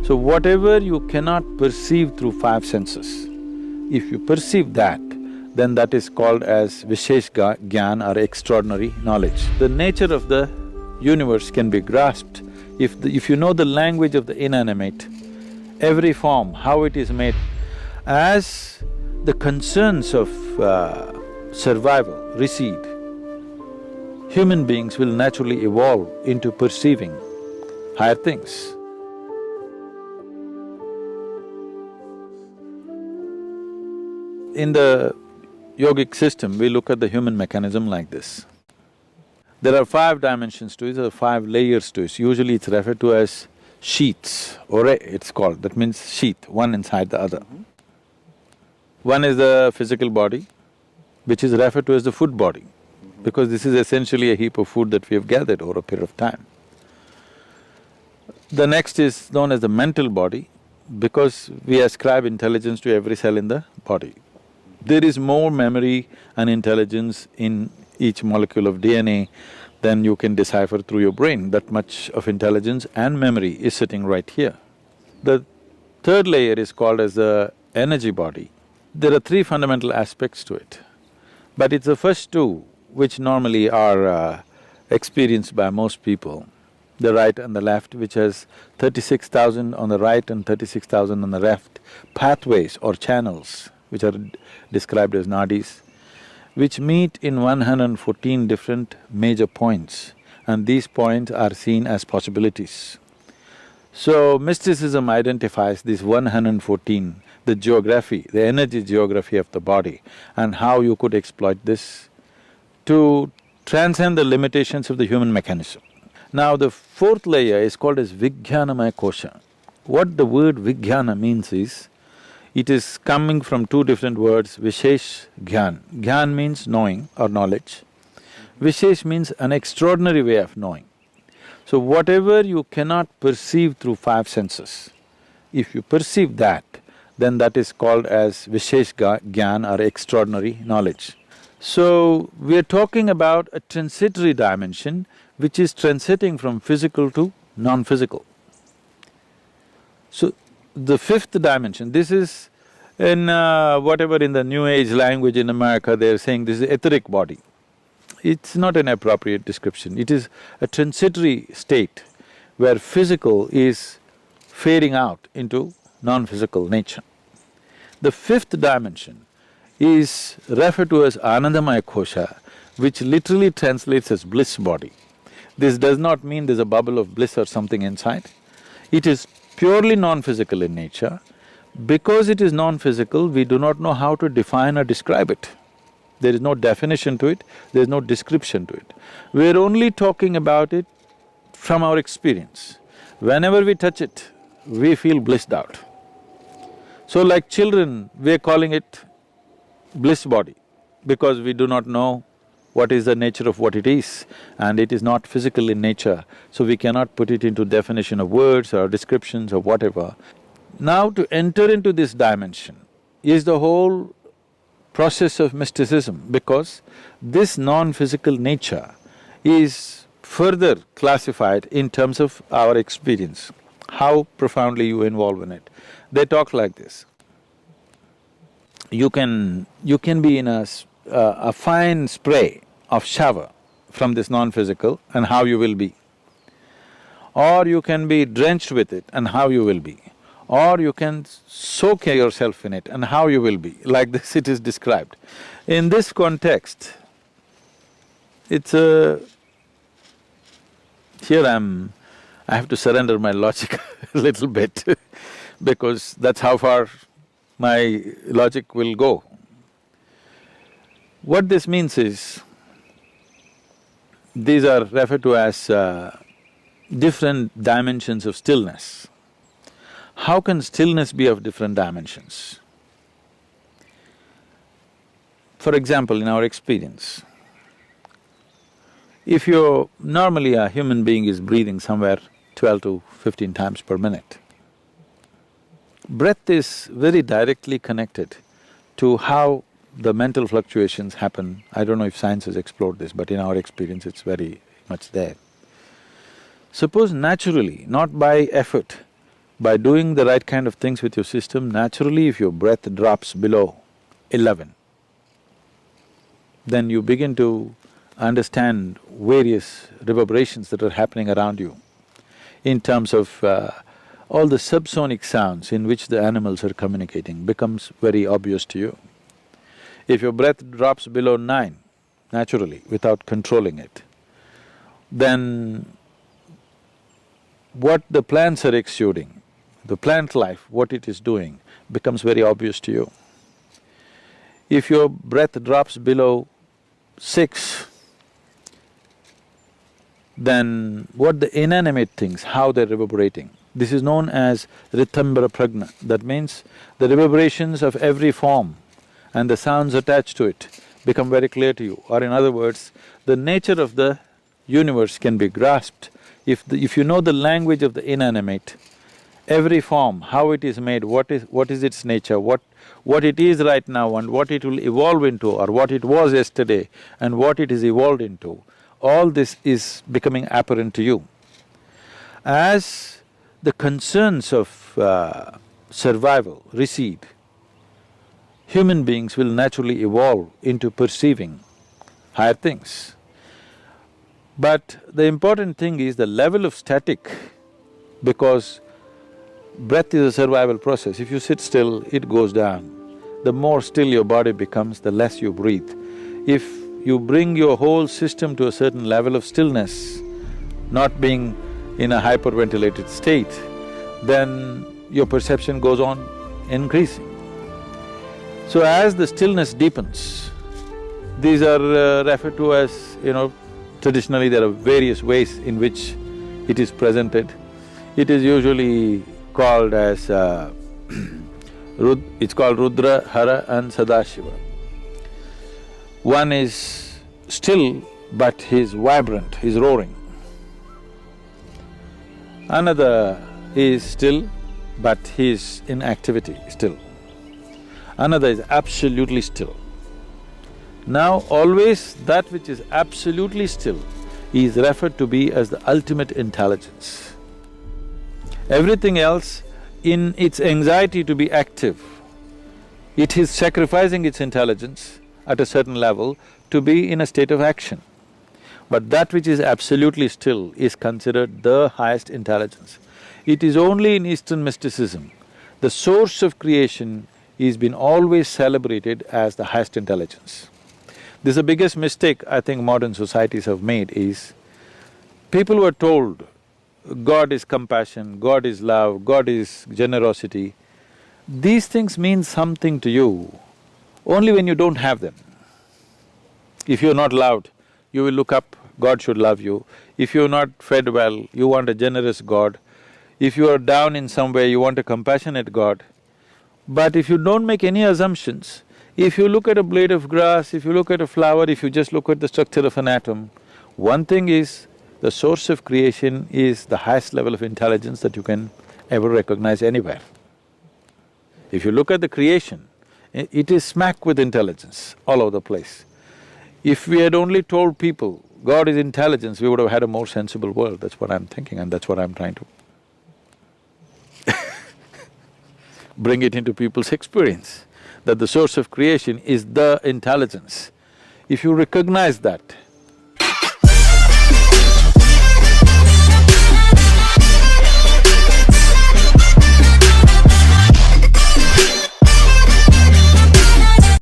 So whatever you cannot perceive through five senses, if you perceive that, then that is called as Vishesh Gyan or extraordinary knowledge. The nature of the universe can be grasped if you know the language of the inanimate, every form, how it is made. As the concerns of survival recede, human beings will naturally evolve into perceiving higher things. In the yogic system, we look at the human mechanism like this. There are five dimensions to it, there are five layers to it. Usually it's referred to as sheaths, ore it's called, that means sheath, one inside the other. One is the physical body, which is referred to as the food body, because this is essentially a heap of food that we have gathered over a period of time. The next is known as the mental body, because we ascribe intelligence to every cell in the body. There is more memory and intelligence in each molecule of DNA than you can decipher through your brain. That much of intelligence and memory is sitting right here. The third layer is called as the energy body. There are three fundamental aspects to it, but it's the first two which normally are experienced by most people, the right and the left, which has 36,000 on the right and 36,000 on the left, pathways or channels, which are described as nadis, which meet in 114 different major points, and these points are seen as possibilities. So, mysticism identifies these 114, the geography, the energy geography of the body, and how you could exploit this to transcend the limitations of the human mechanism. Now, the fourth layer is called as Vijnanamaya Kosha. What the word Vijnana means is, it is coming from two different words, Vishesh Gyan. Gyan means knowing or knowledge. Vishesh means an extraordinary way of knowing. So whatever you cannot perceive through five senses, if you perceive that, then that is called as Vishesh Gyan or extraordinary knowledge. So, we are talking about a transitory dimension which is transiting from physical to non-physical. So, the fifth dimension, this is in whatever in the New Age language in America, they're saying this is etheric body. It's not an appropriate description, it is a transitory state where physical is fading out into non-physical nature. The fifth dimension is referred to as Anandamaya Kosha, which literally translates as bliss body. This does not mean there's a bubble of bliss or something inside. It is purely non-physical in nature. Because it is non-physical, we do not know how to define or describe it. There is no definition to it, there is no description to it. We're only talking about it from our experience. Whenever we touch it, we feel blissed out. So like children, we're calling it bliss body, because we do not know what is the nature of what it is, and it is not physical in nature, so we cannot put it into definition of words or descriptions or whatever. Now to enter into this dimension is the whole process of mysticism, because this non-physical nature is further classified in terms of our experience, how profoundly you involve in it. They talk like this. You can be in a fine spray of shower from this non-physical and how you will be. Or you can be drenched with it and how you will be. Or you can soak yourself in it and how you will be, like this it is described. In this context, it's a… here I have to surrender my logic a little bit because that's how far my logic will go. What this means is, these are referred to as different dimensions of stillness. How can stillness be of different dimensions? For example, in our experience, if you're… normally a human being is breathing somewhere 12 to 15 times per minute. Breath is very directly connected to how the mental fluctuations happen. I don't know if science has explored this, but in our experience it's very much there. Suppose naturally, not by effort, By doing the right kind of things with your system, naturally if your breath drops below 11, then you begin to understand various reverberations that are happening around you in terms of all the subsonic sounds in which the animals are communicating becomes very obvious to you. If your breath drops below 9, naturally, without controlling it, then what the plants are exuding, the plant life, what it is doing, becomes very obvious to you. If your breath drops below 6, then what the inanimate things, how they're reverberating. This is known as rithambara pragna. That means the reverberations of every form and the sounds attached to it become very clear to you. Or in other words, the nature of the universe can be grasped. If you know the language of the inanimate, every form, how it is made, what is its nature, what it is right now and what it will evolve into, or what it was yesterday and what it is evolved into, all this is becoming apparent to you. As the concerns of survival recede, human beings will naturally evolve into perceiving higher things. But the important thing is the level of static, because breath is a survival process. If you sit still, it goes down. The more still your body becomes, the less you breathe. If you bring your whole system to a certain level of stillness, not being in a hyperventilated state, then your perception goes on increasing. So as the stillness deepens, these are referred to as, traditionally there are various ways in which it is presented. It is usually called as it's called Rudra, Hara and Sadashiva. One is still, but he's vibrant, he's roaring. Another is still, but he's in activity still. Another is absolutely still. Now always that which is absolutely still is referred to be as the ultimate intelligence. Everything else, in its anxiety to be active, it is sacrificing its intelligence at a certain level to be in a state of action. But that which is absolutely still is considered the highest intelligence. It is only in Eastern mysticism, the source of creation is been always celebrated as the highest intelligence. This is the biggest mistake I think modern societies have made is, people were told, God is compassion, God is love, God is generosity. These things mean something to you only when you don't have them. If you're not loved, you will look up, God should love you. If you're not fed well, you want a generous God. If you are down in some way, you want a compassionate God. But if you don't make any assumptions, if you look at a blade of grass, if you look at a flower, if you just look at the structure of an atom, one thing is, the source of creation is the highest level of intelligence that you can ever recognize anywhere. If you look at the creation, it is smack with intelligence all over the place. If we had only told people God is intelligence, we would have had a more sensible world. That's what I'm thinking and that's what I'm trying to bring it into people's experience, that the source of creation is the intelligence. If you recognize that,